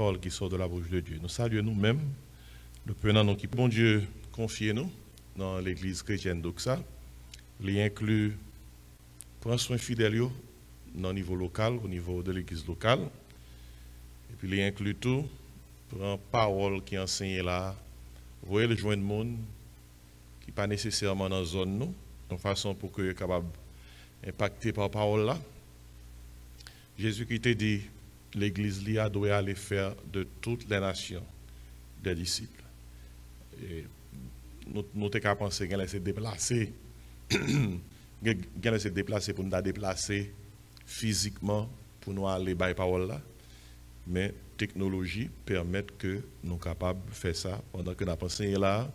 parole qui sort de la bouche de Dieu. Nous saluons nous-mêmes, nous prenons nous qui, bon Dieu, confiez-nous dans l'église chrétienne d'Oxa. Il inclut, prendre soin fidèle dans le niveau local, au niveau de l'église locale. Et puis il inclut tout, prendre parole qui enseigne là, voyez le joint de monde qui n'est pas nécessairement dans la zone, nous, de façon pour que soit capable d'impacter par parole là. Jésus qui t'a dit, l'église doit aller faire de toutes les nations des disciples. Et nous sommes capables de penser qu'elle s'est déplacée. Elle s'est déplacée pour nous déplacer physiquement pour nous aller par parole là. Mais la technologie permet que nous sommes capables de faire ça pendant que nous pensons là.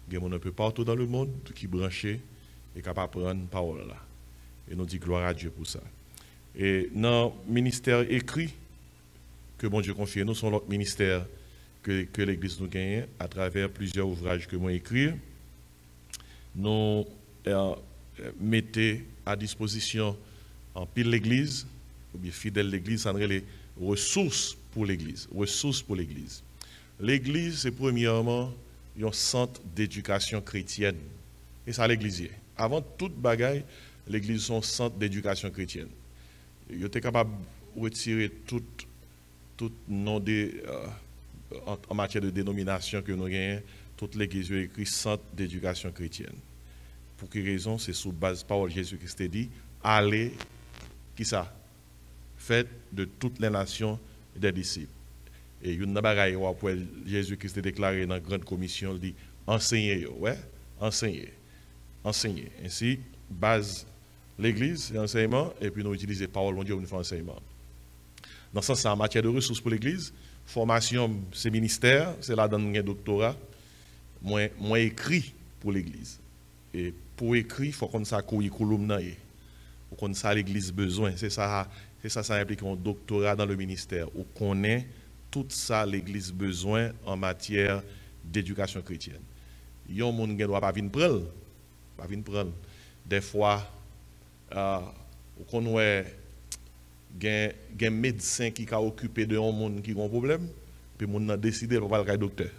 Il y a un peu partout dans le monde qui branché et capable de prendre parole là. Et nous disons gloire à Dieu pour ça. Et dans le ministère écrit que bon Dieu confie, nous sont l'autre ministère que l'Église nous gagne à travers plusieurs ouvrages que moi écrit. Nous mettons à disposition en pile l'Église, ou bien fidèle l'Église, ça les ressources pour l'Église. Ressources pour l'Église. L'Église, c'est premièrement un centre d'éducation chrétienne. Et ça l'Église. Avant toute bagaille, l'Église est un centre d'éducation chrétienne. Il était capable de retirer tout nom en matière de dénomination que nous avons, toute l'Église a écrit centre d'éducation chrétienne. Pour quelle raison? C'est sous base de parole Jésus-Christ a dit, allez, qui ça? Faites de toutes les nations des disciples. Et il y a une bagaille où Jésus-Christ a déclaré dans la grande commission, il dit, enseignez, ouais, enseignez. Enseigner. Ainsi, base l'Église, l'enseignement, et puis nous utilisons parole de Dieu pour nous faire enseignement. Dans ce sens, en matière de ressources pour l'Église, formation, c'est ministère, c'est là dans un doctorat, moi écrit pour l'Église. Et pour écrire, il faut qu'on ait un curriculum, il faut qu'on ait l'Église besoin. C'est ça implique un doctorat dans le ministère, où on connaît tout ça l'Église besoin en matière d'éducation chrétienne. Il y a un monde qui ne doit pas venir prendre. Des fois, on a un médecin qui a occupé de un monde qui a un problème, puis on a décidé de ne pas aller docteur.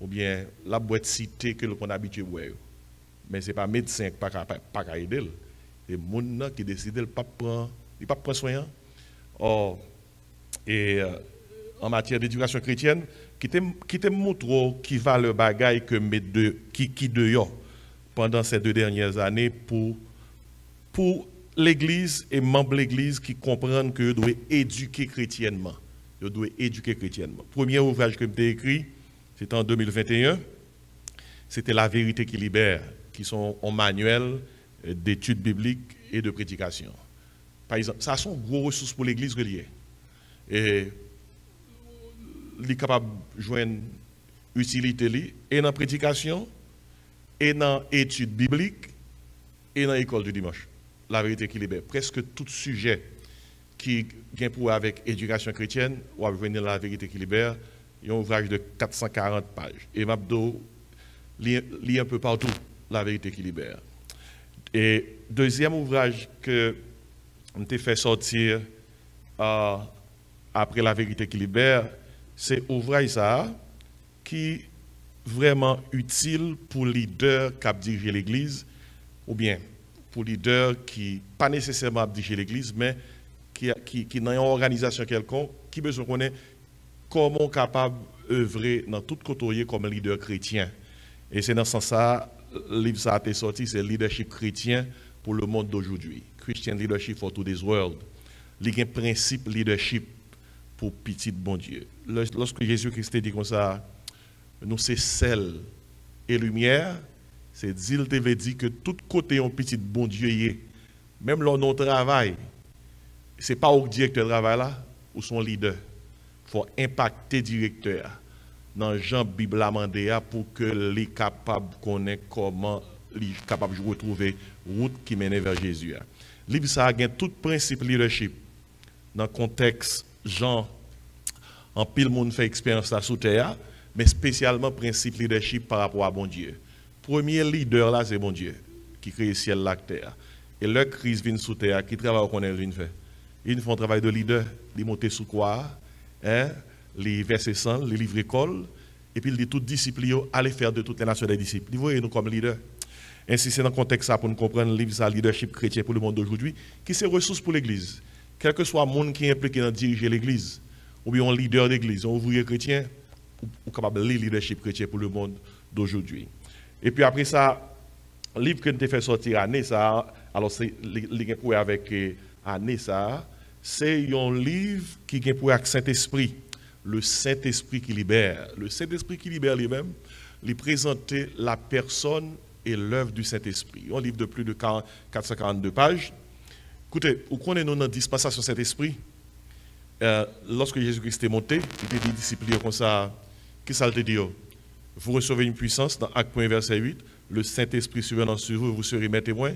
Ou bien, la boîte cité que l'on a habitué à voir. Mais ce n'est pas le médecin qui n'a pas aider. C'est le monde qui décide de ne pas prendre soin. Or, et en matière d'éducation chrétienne, qui te montre qui va le bagage que qui dehors pendant ces 2 dernières années pour l'Église et membres de l'Église qui comprennent que doit éduquer chrétiennement. Premier ouvrage que j'ai écrit, c'était en 2021. C'était La vérité qui libère, qui sont un manuel d'études bibliques et de prédication. Par exemple, ça sont gros ressources pour l'Église reliée. Et il est capable de joindre utilité et dans la prédication, et dans l'étude biblique, et dans l'école du dimanche. La vérité qui libère. Presque tout sujet qui vient pour avec éducation chrétienne, ou venir la vérité qui libère, il y a un ouvrage de 440 pages. Et Mabdo lit un peu partout la vérité qui libère. Et deuxième ouvrage que on t'a fait sortir après la vérité qui libère, c'est ouvrage ça qui vraiment utile pour leader qui dirige l'Église, ou bien pour leader qui pas nécessairement dirige l'Église, mais qui dans une organisation quelconque, qui besoin connaître comment capable œuvrer dans toute côté comme leader chrétien. Et c'est dans ce sens-là, le livre ça a été sorti, c'est leadership chrétien pour le monde d'aujourd'hui. Christian Leadership for Today's World. Il y a un principe leadership pour petit bon Dieu. Lorsque Jésus-Christ dit comme ça, nous c'est sel et lumière, c'est dire te veut dire que tout côté un petit bon Dieu y est. Même dans notre travail, c'est pas au directeur de travail là ou son leader. Il faut impacter directeur dans Jean Bible amandé pour que les capable connaître comment les capable de retrouver route qui mène vers Jésus. Livre ça a tout principe leadership dans le contexte Jean en pile monde fait expérience là sous terre, mais spécialement principe leadership par rapport à bon Dieu. Premier leader là c'est bon Dieu qui crée le ciel la terre. Et leur crise vient sous terre qui travaille qu'on vient faire. Ils font un travail de leader, ils montent sous quoi hein? les versets 100, les livres écoles, et puis il dit toutes disciples, allez faire de toutes les nations des disciples. Vous voyez nous comme leaders. Ainsi, c'est dans le contexte ça pour nous comprendre le livre ça, leadership chrétien pour le monde d'aujourd'hui, qui c'est ressource pour l'Église. Quel que soit le monde qui est impliqué dans diriger l'Église, ou bien un leader d'Église, un ouvrier chrétien, ou capable de leadership chrétien pour le monde d'aujourd'hui. Et puis après ça, le livre que nous avons fait sortir année ça, alors c'est le pour avec année ça, c'est un livre qui est pour avec Saint-Esprit, le Saint-Esprit qui libère. Le Saint-Esprit qui libère lui-même, lui présenter la personne et l'œuvre du Saint-Esprit. Un livre de plus de 442 pages. Écoutez, vous connaissez nous dans la dispensation Saint-Esprit, lorsque Jésus-Christ est monté, il était discipliné comme ça, qu'est-ce que ça te dit? Vous recevez une puissance, dans Acte 1, verset 8, le Saint-Esprit survenant sur vous, vous serez mes témoins.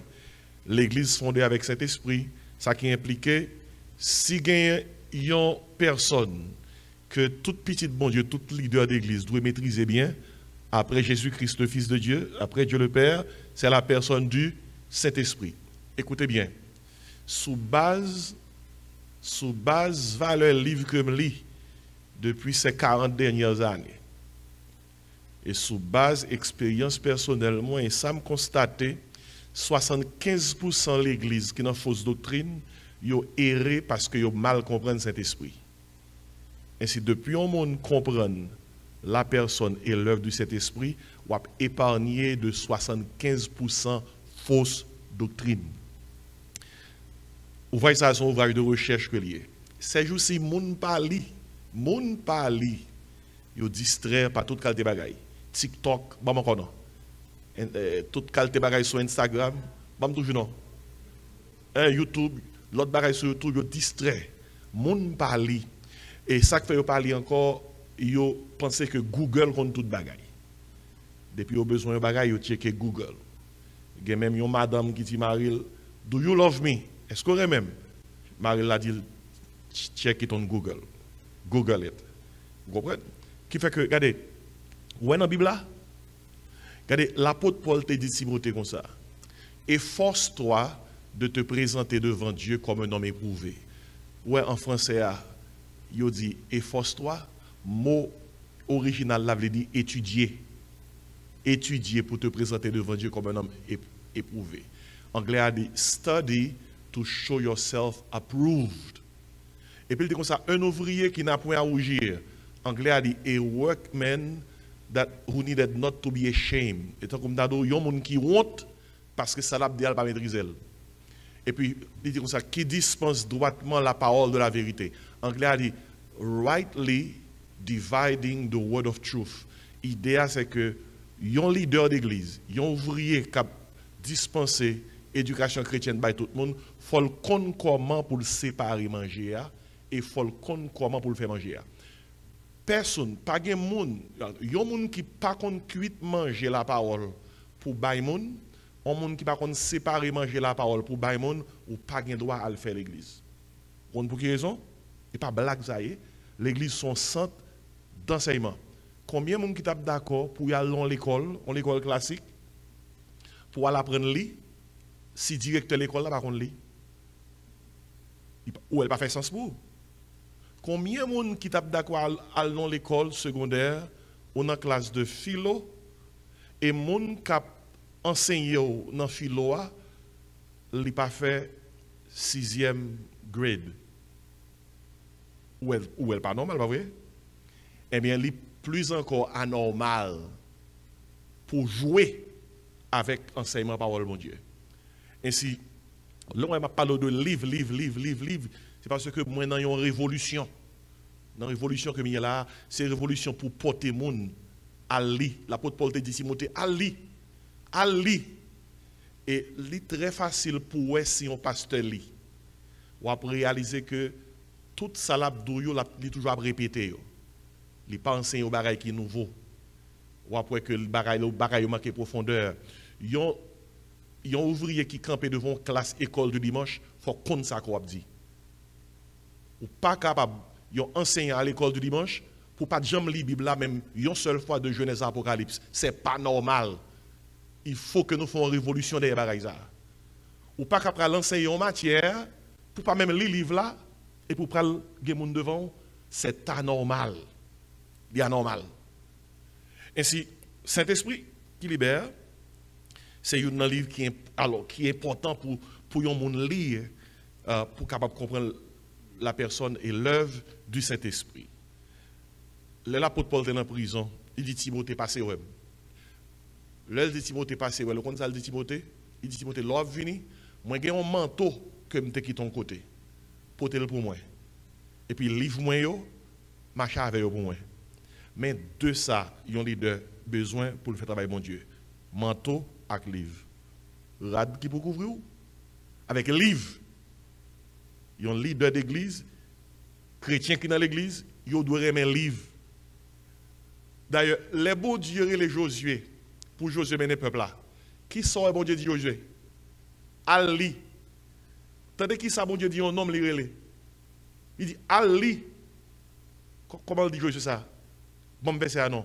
L'Église fondée avec Saint-Esprit, ça qui impliquait, si il y a une personne que toute petite bon Dieu, tout leader d'Église doit maîtriser bien, après Jésus-Christ, le Fils de Dieu, après Dieu le Père, c'est la personne du Saint-Esprit. Écoutez bien, sous base valeur livre que je lis depuis ces 40 dernières années, et sous base expérience personnelle, moi, et ça me constaté, 75% de l'Église qui est dans fausse doctrine, ils ont erré parce qu'ils ont mal compris Saint-Esprit. Ainsi, depuis un monde comprendre la personne et l'œuvre du Saint-Esprit, on a épargné de 75% fausse doctrine. Vous voyez ça, c'est un ouvrage de recherche que lié. Ces jours-ci, moun parli, yo distrait par toute qualité bagaille. TikTok, bon encore non. Toute qualité bagaille sur Instagram, bon toujours non. YouTube, l'autre bagaille sur YouTube, yo distrait. Moun parli. Et ça que fait yo parler encore, yo pensez que Google compte toute bagaille. Depuis yo besoin de bagaille, yo checker Google. Il y a même une madame qui dit Maril, do you love me? Est-ce qu'on même? Maril a dit check it on Google. Google it. Vous comprenez? Qui fait que, regardez, où est dans la Bible là? Regardez, l'apôtre Paul te dit Timothée comme ça. Efforce-toi de te présenter devant Dieu comme un homme éprouvé. Ouais, en français, il dit efforce-toi. Mot original là veut dire étudier. Étudier pour te présenter devant Dieu comme un homme éprouvé. Anglais a dit study to show yourself approved. Et puis il dit comme ça, un ouvrier qui n'a point à rougir. Anglais a dit a workman who needed not to be ashamed. Et donc comme d'ado, il y a un monde qui honte parce que ça l'a pas maîtriser. Et puis il dit comme ça, qui dispense droitement la parole de la vérité. Anglais a dit rightly dividing the word of truth. L'idée c'est que un leader d'église, un ouvrier qui a dispensé éducation chrétienne by tout le monde, faut le connaître comment pour le séparer manger et faut le connaître comment pour le faire manger. Personne, pas de monde, yon monde qui pas connaît cuit manger la parole pour bay monde, un monde qui pas connaît séparer manger la parole pour bay monde ou pas de droit à le faire l'église. Pour quelle raison? Et pas blague ça y est, l'église son centre d'enseignement. Combien de monde qui tape d'accord pour y aller à l'école classique pour aller apprendre lire si directeur de l'école là pas connaît lire? Ou elle pas fait sens pour? Combien de monde qui tape d'accord à l'école secondaire ou dans la classe de philo et monde qui enseigné dans philo il pas fait 6e grade ou elle pas normal pas vrai? Eh bien il plus encore anormal pour jouer avec enseignement parole de mon Dieu. Ainsi là on m'a parlé de livre, c'est parce que moi dans une révolution. Dans la révolution que je là, c'est une révolution pour porter le monde à lire. L'apôtre Paul te dit Timothée, à lire. Et c'est très facile pour si on pasteur lit. Ou après réaliser que tout ça là il toujours à répéter. Il n'est pas enseigné au bagaille qui est nouveau. Ou après que le bagaille manque profondeur. Il y a un ouvrier qui campe devant une classe école de dimanche, il faut qu'on ça qu'on dit. Ou pas capable, ils ont enseigné à l'école du dimanche, pour pas jamais lire la Bible là, même une seule fois de Genèse à Apocalypse. C'est pas normal. Il faut que nous fassions une révolution des bagailles. Ou pas capable l'enseigner en matière, pour pas même lire le livre là, et pour prendre les gens devant, c'est anormal. Il est anormal. Ainsi, Saint-Esprit qui libère, c'est un livre qui est important pour un monde lire, pour capable comprendre la personne et l'œuvre du Saint-Esprit. L'apôtre Paul est en prison, il dit Timothée, passez ouais. L'heure dit Timothée, passez ouais. Le compte ça dit Timothée, il dit Timothée, l'œuvre vini, moi j'ai un manteau que je qui ton côté, portez-le pour moi. Et puis livre-moi yo, marche avec yo pour moi. Mais de ça, ils ont leader besoin pour le faire travailler mon Dieu. Manteau avec livre. Rad qui peut couvrir avec livre. Ils ont leader d'église, chrétien qui dans l'église, ils doivent aimer livre. D'ailleurs, les bons dieux et les Josué, pour Josué mener le peuple là, qui sont les bons dieux de Josué? Ali. Tandis qui ça, bon Dieu dit un homme li. Il dit Ali. Comment il dit Josué ça? Bon, verset à non.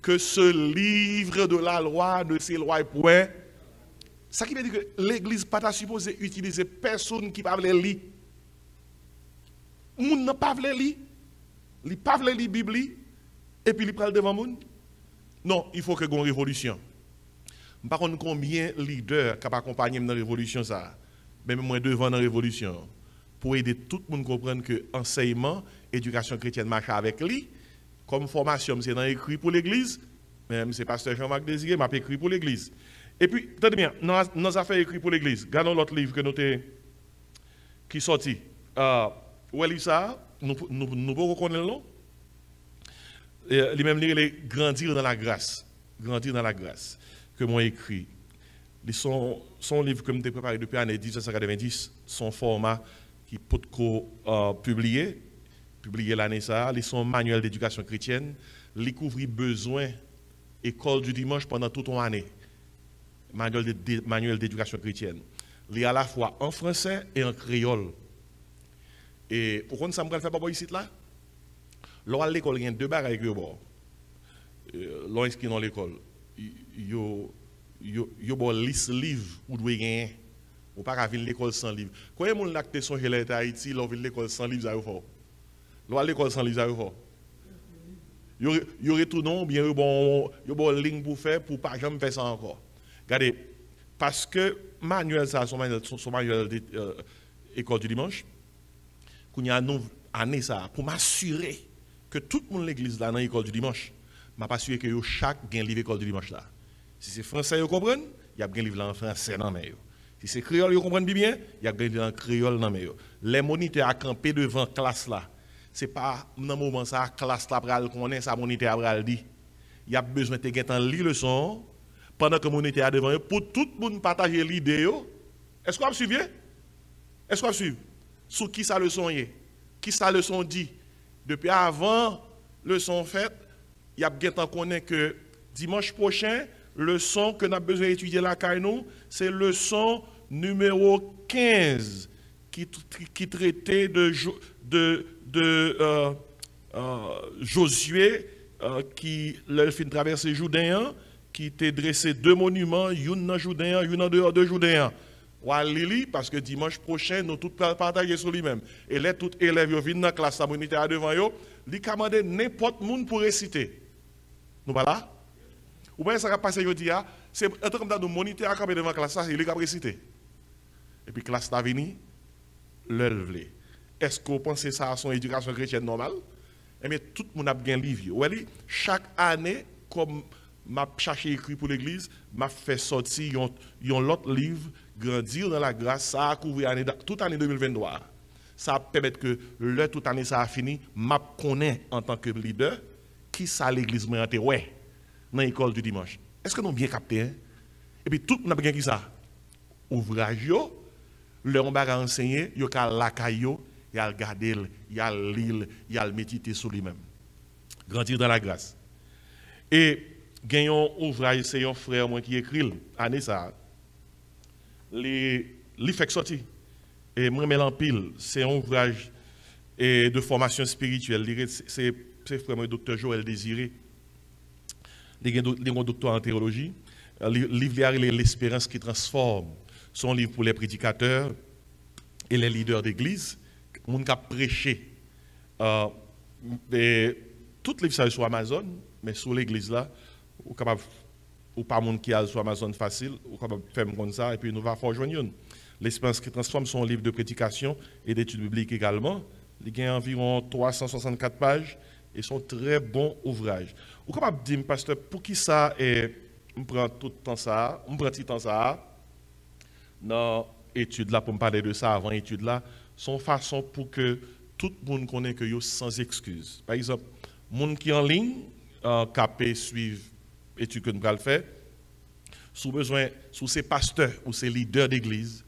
Que ce livre de la loi ne s'éloigne point. Ça qui veut dire que l'église pas supposé utiliser personne qui parle lire. Moun n'a pas lire. Il pas lire la Bible et puis il parle devant moun. Non, il faut que gon révolution. Par contre, combien de leaders qui accompagnent dans la révolution ça? Même moi devant dans la révolution pour aider tout le monde à comprendre que enseignement, éducation chrétienne marche avec lui. Comme formation, c'est dans écrit pour l'église. Même c'est pasteur Jean-Marc Désiré, m'a écrit pour l'église. Et puis, tenez bien, nos affaires écrites pour l'église. Regardons l'autre livre que nous qui sorti. Où est ça? Nous pouvons reconnaître le nom. Les mêmes livres, les Grandir dans la grâce. Grandir dans la grâce. Que moi écrit. Son livre que je préparé depuis l'année 1990, son format qui peut être publié l'année ça, son manuel d'éducation chrétienne, il couvre besoin école du dimanche pendant toute une année. Manuel d'éducation chrétienne. Il est à la fois en français et en créole. Et pourquoi ça me fait pas ici là? Lorsqu'à l'école, il y a deux bagages que bon. Lorsqu'ils sont dans l'école, yo liste livre ou doit gagner. Ou pas venir l'école sans livre. Quand on a acté son gelé à Haïti, l'on vient l'école sans livre ça fort. L'on à l'école sans livre ça fort. Il y aurait tout non bien bon ligne pour faire pour pas jamais faire ça encore. Regardez parce que manuel ça son manuel école du dimanche. Qu'on y a nous année ça pour m'assurer que tout le monde l'église là dans l'école du dimanche, m'a pas assuré que chaque gain livre école du dimanche là. Si c'est français vous comprenez, il y a bien livre là en français dans mais si c'est créole vous comprenez bien, il y a bien livre en créole dans mais les moniteurs à camper devant classe là. C'est pas dans moment ça classe là pral connaît ça moniteur pral dit. Il y a besoin de gagner lire leçon pendant que moniteur devant pour tout le monde partager l'idée. Est-ce qu'on suit bien? Est-ce qu'on suit? Sous qui ça leçon est? Qui ça leçon dit? Depuis avant leçon faite, il y a bien temps connaît que dimanche prochain, leçon que nous avons besoin d'étudier la Kaino, c'est leçon numéro 15 qui traitait de Josué qui le fin traverser Jourdain qui t'a dressé deux monuments, une dans Jourdain, une en dehors de Jourdain. Lili parce que dimanche prochain nous tous partager sur lui-même. Et les tous élèves viennent dans la classe communautaire devant eux, ils commandent n'importe monde pour réciter. Nous pas là? Ou bien ça va passer aujourd'hui, c'est être comme ça nous moniteur à camper devant la classe, il est capable de réciter. Et puis classe là vini, l'œuvre. Est-ce que vous pensez ça à son éducation chrétienne normale? Eh bien, tout le monde a bien livre. Chaque année, comme m'a cherché écrit pour l'église, m'a fait sortir un autre livre, Grandir dans la grâce, ça a couvert toute l'année 2023. Ça permet que toute année ça a fini, m'a connaît en tant que leader, qui ça l'église m'a ouais dans l'école du dimanche. Est-ce que nous bien capté? Hein? Et puis tout le monde a bien qui ça? Ouvrage, le on va enseigner, yo ka lakayo, il a regarder, il a lire, il a méditer sur lui-même. Grandir dans la grâce. Et gagnons ouvrage, c'est un frère moi qui écrit année ça. Les fait sorti. Et moi en pile, c'est un ouvrage de formation spirituelle. C'est frère moi docteur Joël Désiré. Il est un docteur en théologie. Le livre l'espérance qui transforme. Son livre pour les prédicateurs et les leaders d'église. Moun qui a prêché Et toutes les livres sur Amazon, mais sur l'église là, ou capable ou pas monde qui a sur Amazon facile, ou capable faire comme ça et puis nous va faire joindre. L'Espérance qui transforme son livre de prédication et d'études bibliques également. Il y a environ 364 pages et sont très bons ouvrages. Vous capable de dire, pasteur, pour qui ça est, on prend tout le temps ça, on prend tout le temps ça, dans l'étude là, pour me parler de ça avant l'étude là, sont façon pour que tout le monde connaisse que yo sans excuse. Par exemple, monde qui en ligne, capé suivre l'étude que nous allons faire, sous ces pasteurs ou ces leaders d'église,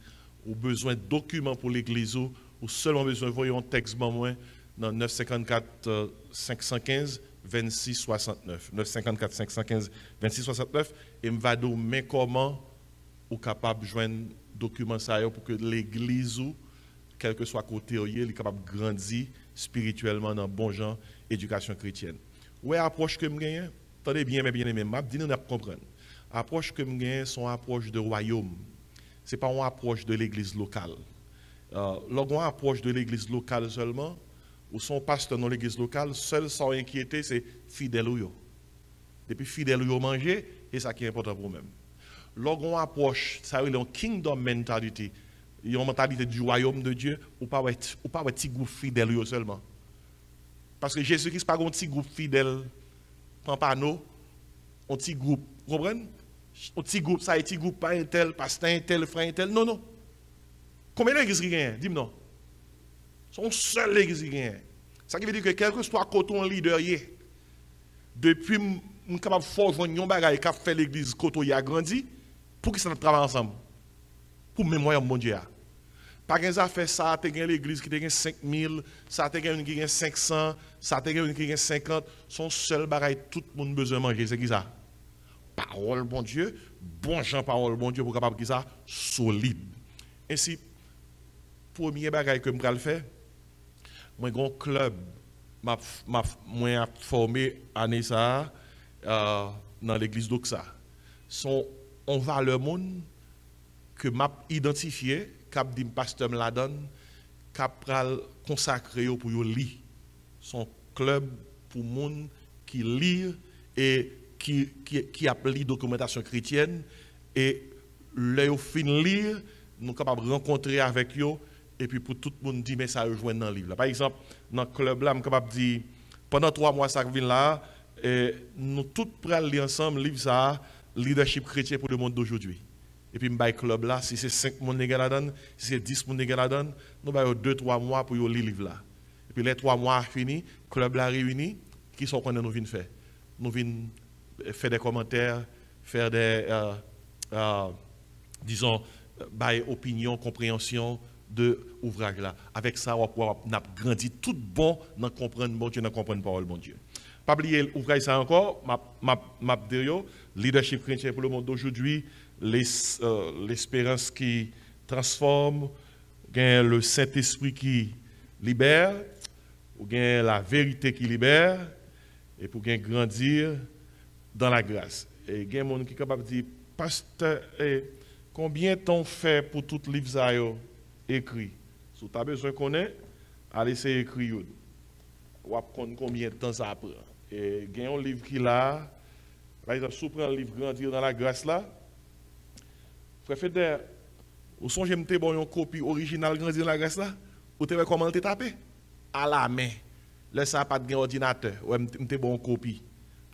ou besoin de documents pour l'église, ou seulement besoin de voir un texte moins dans 954 515 26 69. 954 515 26 69 et me va donner comment ou capable de joindre document ça pour que l'église ou quel que soit côté il est capable de grandir spirituellement dans bon genre éducation chrétienne. Ouais, approche que me gagne, attendez bien mais bien aimé, m'a dit nous comprendre. Approche que me gagne sont approche de royaume. C'est pas une approche de l'église locale. Lorsqu'on approche de l'église locale seulement, ou son pasteur dans l'église locale, seul sans inquiéter, c'est fidèle ou yo. Depuis fidèle ou yo manger, et ça qui est important pour nous-mêmes. Lorsqu'on approche, ça veut dire une kingdom mentality, une mentalité du royaume de Dieu, ou pas un petit groupe fidèle yo seulement. Parce que Jésus-Christ pas un petit groupe fidèle, prend pas nous, un petit groupe, vous comprenez? Un petit groupe, ça, un petit groupe, pas un tel, pasteur, un tel, frère, un tel. Non, non. Combien d'églises qui gagnent? Dis-moi non. Son seul église qui gagne. Ça veut dire que quel que soit côté un leader, depuis, je suis capable de faire un bagage qui a fait l'église côté a grandi, pour qu'ils ça travaille ensemble. Pour mémoire mon Dieu. Par exemple, fait ça, tu as l'église qui a 5000, ça tu as qui a 500, ça tu as qui a 50. Son seul bagage, tout le monde a besoin de manger, c'est qui ça? Parole, bon Dieu, bon Jean, parole, bon Dieu, pour capable de ça, solide. Ainsi, premier bagage que je vais faire, moi, j'ai un club, moi, formé année ça, dans l'église d'Oxa. On va le monde que m'a identifié, cap dit pasteur me la donne, cap consacré pour yo lire. Son club pour monde qui lit et qui a lu documentation chrétienne et le fin lire, nous capables de rencontrer avec eux et puis pour tout le monde dire mais ça rejoint dans le livre. Par exemple, dans le club là, je suis capable de dire pendant 3 mois ça vient là, nous tous prenons lire ensemble livre ça leadership chrétien pour le monde d'aujourd'hui. Et puis je club là, si c'est 5 personnes qui la donne, si c'est 10 personnes qui la donne, nous avons 2-3 mois pour lire le livre là. Et puis les 3 mois finis, le club là réuni, qui sont qu'on nous vient faire. Nous venons faire des commentaires, faire des disons opinion, compréhension de ouvrage là. Avec ça, on va pouvoir grandir tout bon dans comprendre bon Dieu, dans comprendre parole bon Dieu. Pas oublier l'ouvrage ça encore, m'a leadership chrétien pour le monde d'aujourd'hui, l'espérance qui transforme, le Saint-Esprit qui libère, ou la vérité qui libère, et pour grandir dans la grâce. Et il y a des gens qui sont capables de dire, pasteur, combien t'ont fait pour tout livre ça écrit? Si tu as besoin de connaître, allez essayer d'écrire. Ou combien de temps ça prend. Et il y a un livre qui est là, par exemple, si vous prenez le livre Grandir dans la grâce là, frère Feder, vous songez que vous avez une copie originale Grandir dans la grâce là, vous avez comment le taper? À la main. Là, ça n'a pas de ordinateur, vous avez une copie.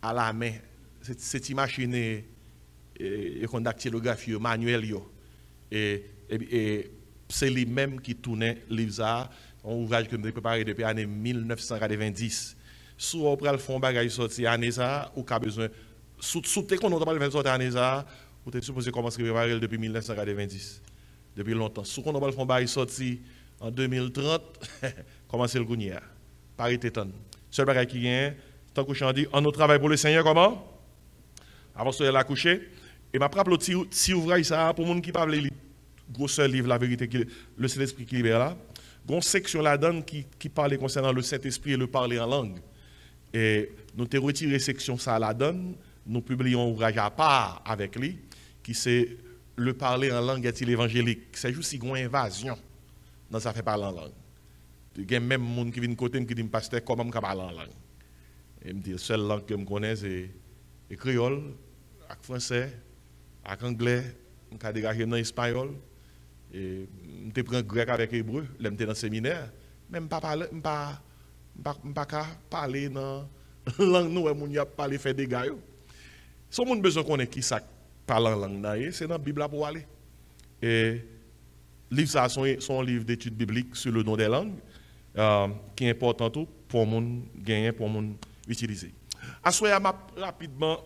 À la main. C'est une machine et dactylographie manuel. Et c'est lui-même qui tournait le livre ça, un ouvrage que nous avons préparé depuis l'année 1990. Si on prend le fond bagage sorti année ça, ou qu'a besoin sous tes qu'on n'a pas le sortir année ça, vous êtes supposé commencer à préparer depuis 1990. Depuis longtemps. Si on n'a pas le fond bagage sorti en 2030, commencez le gounia. Parité ton. Seul bagage qui vient, tant que je dis, on nous travaille pour le Seigneur comment? Avant de la coucher. Et ma propre petit ouvrage ça pour les gens qui parlent le gros seul livre la vérité le Saint-Esprit qui libère là. Une section là-dedans qui parle concernant le Saint-Esprit et le parler en langue. Et nous avons retiré section ça là-dedans, nous publions un ouvrage à part avec lui qui c'est le parler en langue est-il évangélique. C'est juste une invasion dans ça fait parler en langue. Il y a même des gens qui viennent côté qui disent pasteur comment je parle en langue. Et me dit la seule langue que je connais c'est le créole, le français, le anglais, je peux dégager dans l'espagnol et je prends grec avec hébreu, là j'étais dans le séminaire, même pas parler pas parler dans langue nous on y a parlé faire des gars. Si on a besoin qu'on ait qui ça parle en langue c'est dans la Bible pour aller. Et livre ça son livre d'études bibliques sur le nom des langues. Qui est important tout pour mon gagner, pour mon utiliser. Assoyez rapidement.